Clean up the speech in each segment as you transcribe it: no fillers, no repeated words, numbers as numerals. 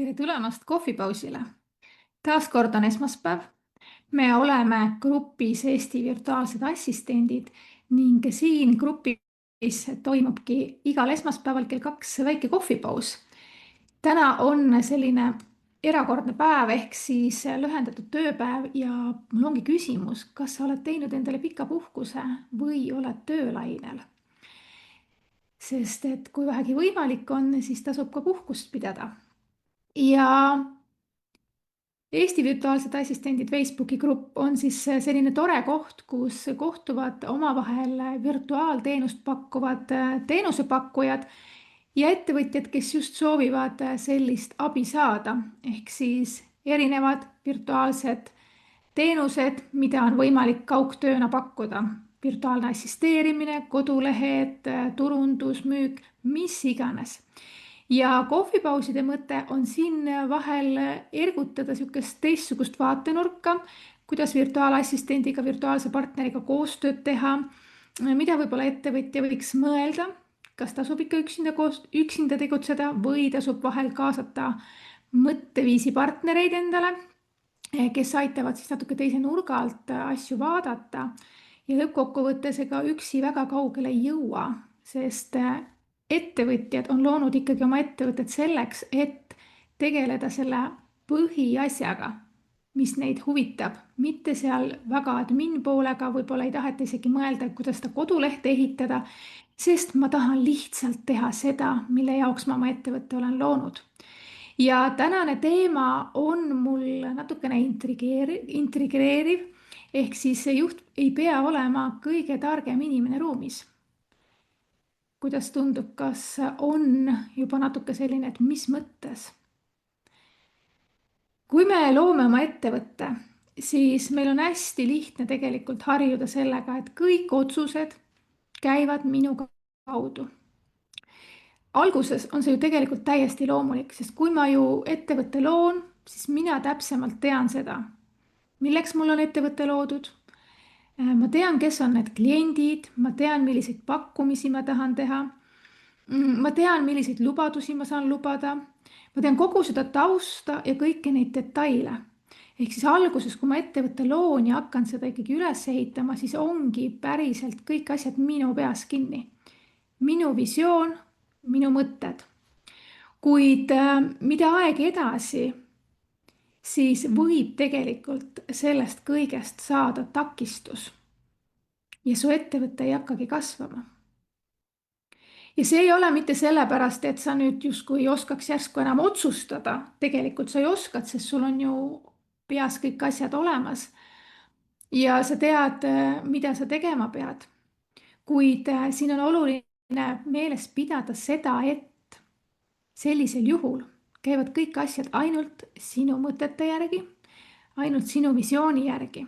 Tere tulemast kohvipausile. Taas kord on esmaspäev. Me oleme grupis Eesti virtuaalsed assistendid ning siin grupis toimubki igal esmaspäeval kell 2 väike kohvipaus. Täna on selline erakordne päev ehk siis lühendatud tööpäev ja mul ongi küsimus, kas sa oled teinud endale pika puhkuse või oled töölainel? Sest et kui vähegi võimalik on, siis tasub ka puhkust pidada. Ja Eesti virtuaalsed assistendid Facebooki grupp on siis selline tore koht, kus kohtuvad omavahel virtuaalteenust pakkuvad teenusepakkujad ja ettevõtjad, kes just soovivad sellist abi saada. Ehk siis erinevad virtuaalsed teenused, mida on võimalik kaugtööna pakkuda. Virtuaalne assisteerimine, kodulehed, turundus, müük, mis iganes. Ja kohvipauside mõte on siin vahel ergutada sihukest teistsugust vaatenurka, kuidas virtuaalassistendiga, virtuaalse partneriga koostööd teha, mida võib-olla ettevõtja võiks mõelda, kas tasub ikka üksinda tegutseda või tasub vahel kaasata mõtteviisi partnereid endale, kes aitavad siis natuke teise nurga alt asju vaadata ja lõppkokkuvõttes ega üksi väga kaugele ei jõua, sest ettevõtjad on loonud ikkagi oma ettevõtted selleks, et tegeleda selle põhiasjaga, mis neid huvitab, mitte seal väga admin poolega, võib-olla ei taheta isegi mõelda, kuidas seda kodulehte ehitada, sest ma tahan lihtsalt teha seda, mille jaoks ma oma ettevõtte olen loonud. Ja tänane teema on mul natukene intrigeeriv, ehk siis see juht ei pea olema kõige targem inimene ruumis. Kuidas tundub, kas on juba natuke selline, et mis mõttes? Kui me loome oma ettevõtte, siis meil on hästi lihtne tegelikult harjuda sellega, et kõik otsused käivad minu kaudu. Alguses on see ju tegelikult täiesti loomulik, sest kui ma ju ettevõtte loon, siis mina täpsemalt tean seda, milleks mul on ettevõte loodud. Ma tean, kes on need kliendid, ma tean, milliseid pakkumisi ma tahan teha. Ma tean, milliseid lubadusi ma saan lubada. Ma tean kogu seda tausta ja kõiki neid detaile. Ehk siis alguses, kui ma ettevõtte loon ja hakkan seda ikkagi üles ehitama, siis ongi päriselt kõik asjad minu peas kinni. Minu visioon, minu mõtted. Kuid mida aeg edasi, siis võib tegelikult sellest kõigest saada takistus. Ja su ettevõte ei hakkagi kasvama. Ja see ei ole mitte sellepärast, et sa nüüd justkui ei oskaks järsku enam otsustada. Tegelikult sa ei oskad, sest sul on ju peas kõik asjad olemas. Ja sa tead, mida sa tegema pead. Kuid siin on oluline meeles pidada seda, et sellisel juhul käivad kõik asjad ainult sinu mõtete järgi, ainult sinu visiooni järgi,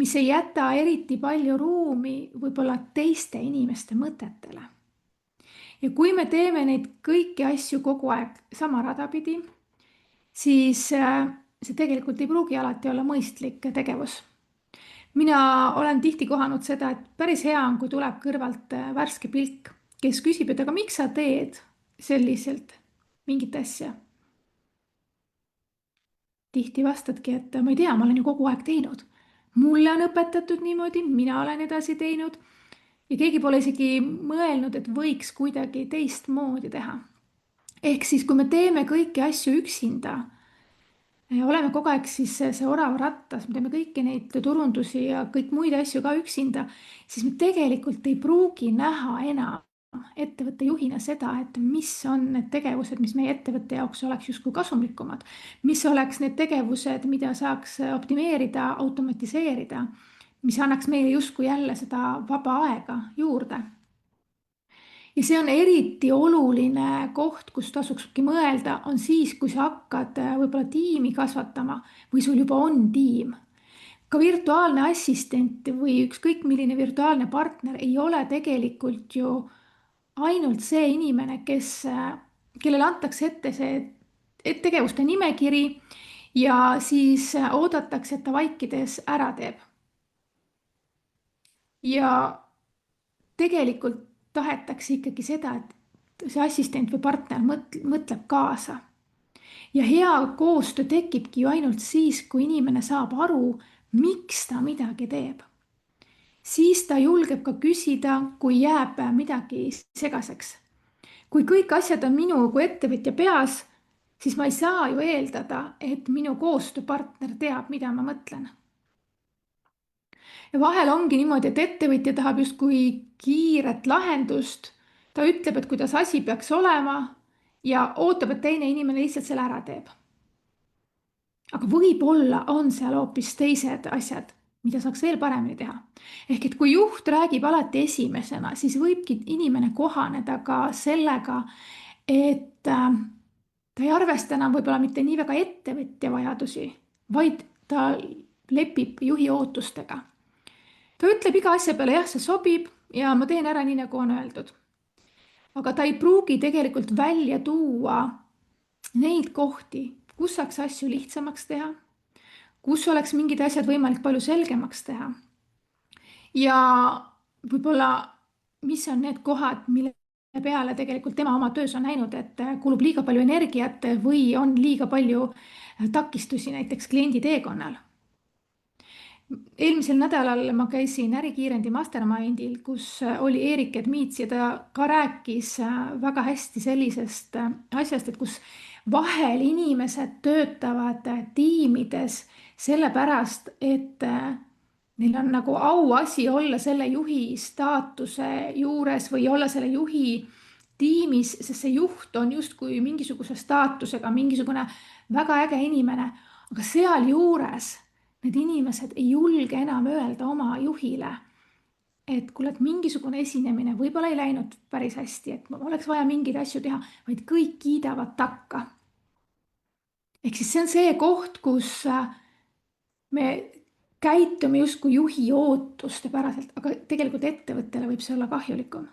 mis ei jäta eriti palju ruumi võib-olla teiste inimeste mõtetele. Ja kui me teeme neid kõiki asju kogu aeg sama rada pidi, siis see tegelikult ei pruugi alati olla mõistlik tegevus. Mina olen tihti kohanud seda, et päris hea on, kui tuleb kõrvalt värske pilk, kes küsib, et aga miks sa teed selliselt mingit asja? Tihti vastadki, et ma ei tea, ma olen ju kogu aeg teinud. Mulle on õpetatud niimoodi, mina olen edasi teinud ja keegi pole isegi mõelnud, et võiks kuidagi teistmoodi teha. Ehk siis, kui me teeme kõiki asju üksinda, oleme kogu aeg siis see orav rattas, me teeme kõiki neid turundusi ja kõik muid asju ka üksinda, siis me tegelikult ei pruugi näha enam ettevõtte juhina seda, et mis on need tegevused, mis meie ettevõtte jaoks oleks justkui kasumlikumad, mis oleks need tegevused, mida saaks optimeerida, automatiseerida, mis annaks meile justkui jälle seda vaba aega juurde. Ja see on eriti oluline koht, kus tasukski mõelda, on siis, kui sa hakkad võib-olla tiimi kasvatama või sul juba on tiim. Ka virtuaalne assistent või ükskõik milline virtuaalne partner ei ole tegelikult ju ainult see inimene, kellele antakse ette see tegevuste nimekiri ja siis oodatakse, et ta vaikides ära teeb. Ja tegelikult tahetakse ikkagi seda, et see assistent või partner mõtleb kaasa. ja hea koostöö tekibki ju ainult siis, kui inimene saab aru, miks ta midagi teeb. Siis ta julgeb ka küsida, kui jääb midagi segaseks. Kui kõik asjad on minu kui ettevõtja peas, siis ma ei saa ju eeldada, et minu koostööpartner teab, mida ma mõtlen. Ja vahel ongi niimoodi, et ettevõtja tahab justkui kiiret lahendust. Ta ütleb, et kuidas asi peaks olema ja ootab, et teine inimene lihtsalt selle ära teeb. Aga võib-olla on seal hoopis teised asjad, mida saaks veel paremini teha. Ehk et kui juht räägib alati esimesena, siis võibki inimene kohaneda ka sellega, et ta ei arvesta enam võib-olla mitte nii väga ettevõtja vajadusi, vaid ta lepib juhi ootustega. Ta ütleb iga asja peale, jah, see sobib ja ma teen ära nii, nagu on öeldud. Aga ta ei pruugi tegelikult välja tuua neid kohti, kus saaks asju lihtsamaks teha, kus oleks mingid asjad võimalik palju selgemaks teha. Ja võib-olla, mis on need kohad, mille peale tegelikult tema oma töös on näinud, et kulub liiga palju energiat või on liiga palju takistusi näiteks kliendi teekonnal. Eelmisel nädalal ma käisin ärikiirendi mastermindil, kus oli Erik Edmiits ja ta ka rääkis väga hästi sellisest asjast, et kus vahel inimesed töötavad tiimides sellepärast, et neil on nagu auasi olla selle juhi staatuse juures või olla selle juhi tiimis, sest see juht on justkui mingisuguse staatusega, mingisugune väga äge inimene, aga sealjuures need inimesed ei julge enam öelda oma juhile, et kuule, et mingisugune esinemine võib-olla ei läinud päris hästi, et oleks vaja mingeid asju teha, vaid kõik kiidavad takka. Ehk siis see on see koht, kus me käitume justkui juhi ootuste päraselt, aga tegelikult ettevõttele võib see olla kahjulikum.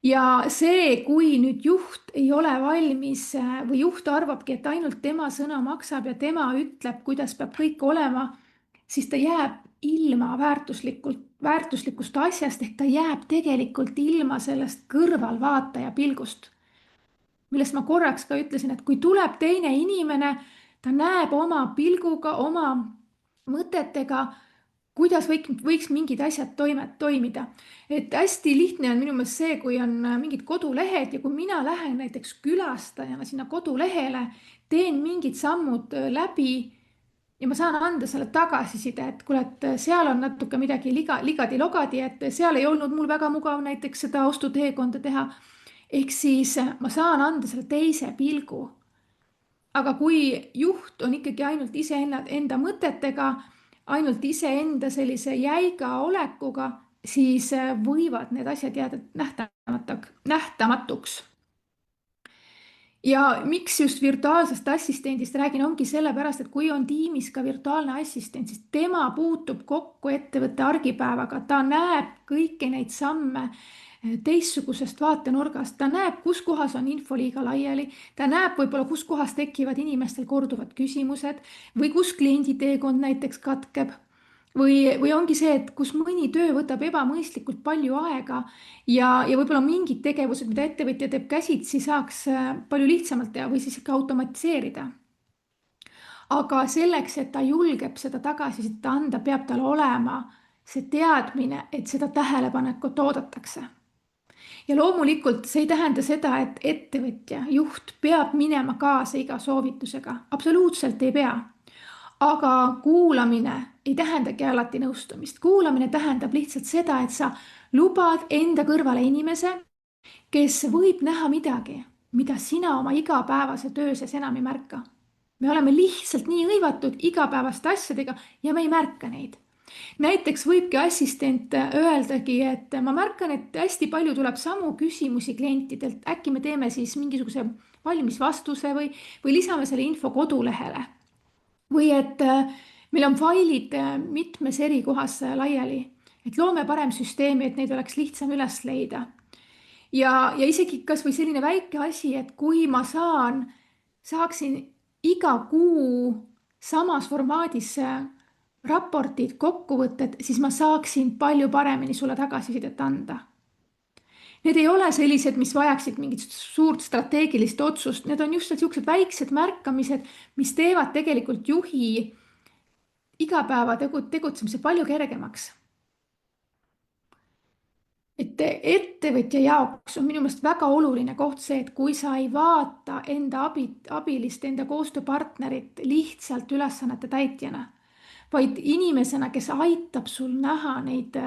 Ja see, kui nüüd juht ei ole valmis või juht arvabki, et ainult tema sõna maksab ja tema ütleb, kuidas peab kõik olema, siis ta jääb ilma väärtuslikust asjast, ehk ta jääb tegelikult ilma sellest kõrvalvaataja pilgust. Millest ma korraks ka ütlesin, et kui tuleb teine inimene, ta näeb oma pilguga, oma mõtetega, kuidas võiks mingid asjad toimida. Et hästi lihtne on minu meelest see, kui on mingid kodulehed ja kui mina lähen näiteks külastajana sinna kodulehele, teen mingid sammud läbi ja ma saan anda selle tagasiside, et kuule, et seal on natuke midagi ligadi-logadi, et seal ei olnud mul väga mugav näiteks seda ostuteekonda teha. Ehk siis ma saan anda selle teise pilgu. Aga kui juht on ikkagi ainult iseenda mõtetega, ainult iseenda sellise jäiga olekuga, siis võivad need asjad jääda nähtamatuks. Ja miks just virtuaalsest assistendist räägin, ongi sellepärast, et kui on tiimis ka virtuaalne assistent, siis tema puutub kokku ettevõtte argipäevaga, ta näeb kõiki neid samme teistsugusest vaatenurgast, ta näeb, kus kohas on info liiga laiali, ta näeb võib-olla, kus kohas tekivad inimestel korduvad küsimused või kus kliendi teekond näiteks katkeb. Või ongi see, et kus mõni töö võtab ebamõistlikult palju aega ja võib-olla mingid tegevused, mida ettevõtja teeb käsitsi, saaks palju lihtsamalt teha või siis ikka automatiseerida. Aga selleks, et ta julgeb seda tagasisidet anda, peab tal olema see teadmine, et seda tähelepanekut oodatakse. Ja loomulikult see ei tähenda seda, et ettevõtja, juht peab minema kaasa iga soovitusega. Absoluutselt ei pea. Aga kuulamine ei tähendagi alati nõustumist. Kuulamine tähendab lihtsalt seda, et sa lubad enda kõrvale inimese, kes võib näha midagi, mida sina oma igapäevase töö sees enam ei märka. Me oleme lihtsalt nii hõivatud igapäevaste asjadega ja me ei märka neid. Näiteks võibki assistent öeldagi, et ma märkan, et hästi palju tuleb samu küsimusi klientidelt. Äkki me teeme siis mingisuguse valmis vastuse või lisame selle info kodulehele. Või et meil on failid mitmes eri kohas laiali, et loome parem süsteemi, et neid oleks lihtsam üles leida. Ja isegi kas või selline väike asi, et kui ma saaksin iga kuu samas formaadis raportid, kokkuvõtted, siis ma saaksin palju paremini sulle tagasisidet anda. Need ei ole sellised, mis vajaksid mingit suurt strateegilist otsust, need on just niisugused väiksed märkamised, mis teevad tegelikult juhi igapäeva tegutsemise palju kergemaks. Et ettevõtja jaoks on minu meelest väga oluline koht see, et kui sa ei vaata enda abilist, enda koostööpartnerit lihtsalt ülesannete täitjana, vaid inimesena, kes aitab sul näha neid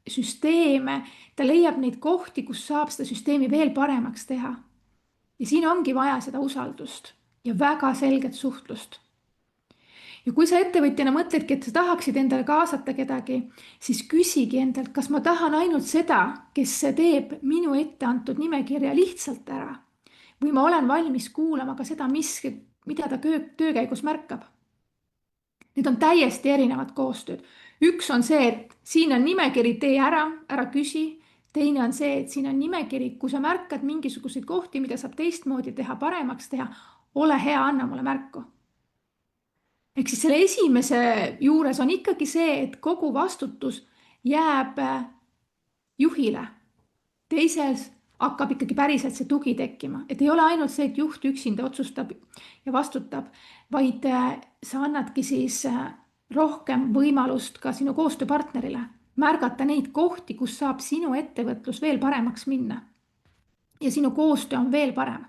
süsteeme, ta leiab neid kohti, kus saab seda süsteemi veel paremaks teha. Ja siin ongi vaja seda usaldust ja väga selget suhtlust. Ja kui sa ettevõtjana mõtledki, et sa tahaksid endale kaasata kedagi, siis küsigi endalt, kas ma tahan ainult seda, kes teeb minu ette antud nimekirja lihtsalt ära või ma olen valmis kuulama ka seda, mida ta töö käigus märkab. Need on täiesti erinevad koostööd. Üks on see, et siin on nimekiri, tee ära, ära küsi. Teine on see, et siin on nimekiri, kui sa märkad mingisuguseid kohti, mida saab teistmoodi teha, paremaks teha, ole hea, anna mulle märku. Ehk siis selle esimese juures on ikkagi see, et kogu vastutus jääb juhile. Teises hakkab ikkagi päriselt see tugi tekkima, et ei ole ainult see, et juht üksinda otsustab ja vastutab, vaid sa annadki siis rohkem võimalust ka sinu koostööpartnerile märgata neid kohti, kus saab sinu ettevõtlus veel paremaks minna. Ja sinu koostöö on veel parem.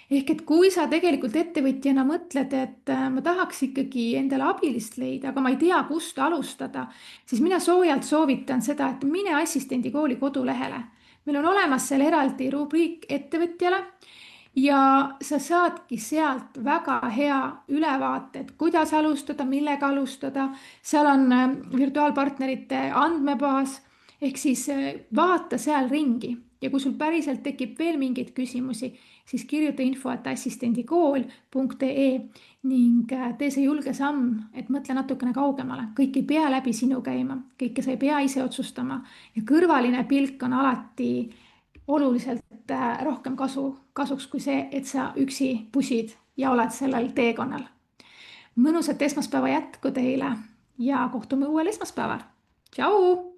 Ehk et kui sa tegelikult ettevõtjana mõtled, et ma tahaks ikkagi endale abilist leida, aga ma ei tea, kust alustada, siis mina soojalt soovitan seda, et mine assistendikooli kodulehele. Meil on olemas seal eraldi rubriik ettevõtjale ja sa saadki sealt väga hea ülevaate, et kuidas alustada, millega alustada. Seal on virtuaalpartnerite andmebaas, ehk siis vaata seal ringi ja kui sul päriselt tekib veel mingeid küsimusi, siis kirjuta info@assistendikool.ee ning tee see julge samm, et mõtle natukene kaugemale. Kõik ei pea läbi sinu käima, kõike sa ei pea ise otsustama ja kõrvaline pilk on alati oluliselt rohkem kasuks kui see, et sa üksi pusid ja oled sellel teekonnal. Mõnusat esmaspäeva jätku teile ja kohtume uuel esmaspäeval. Tšau!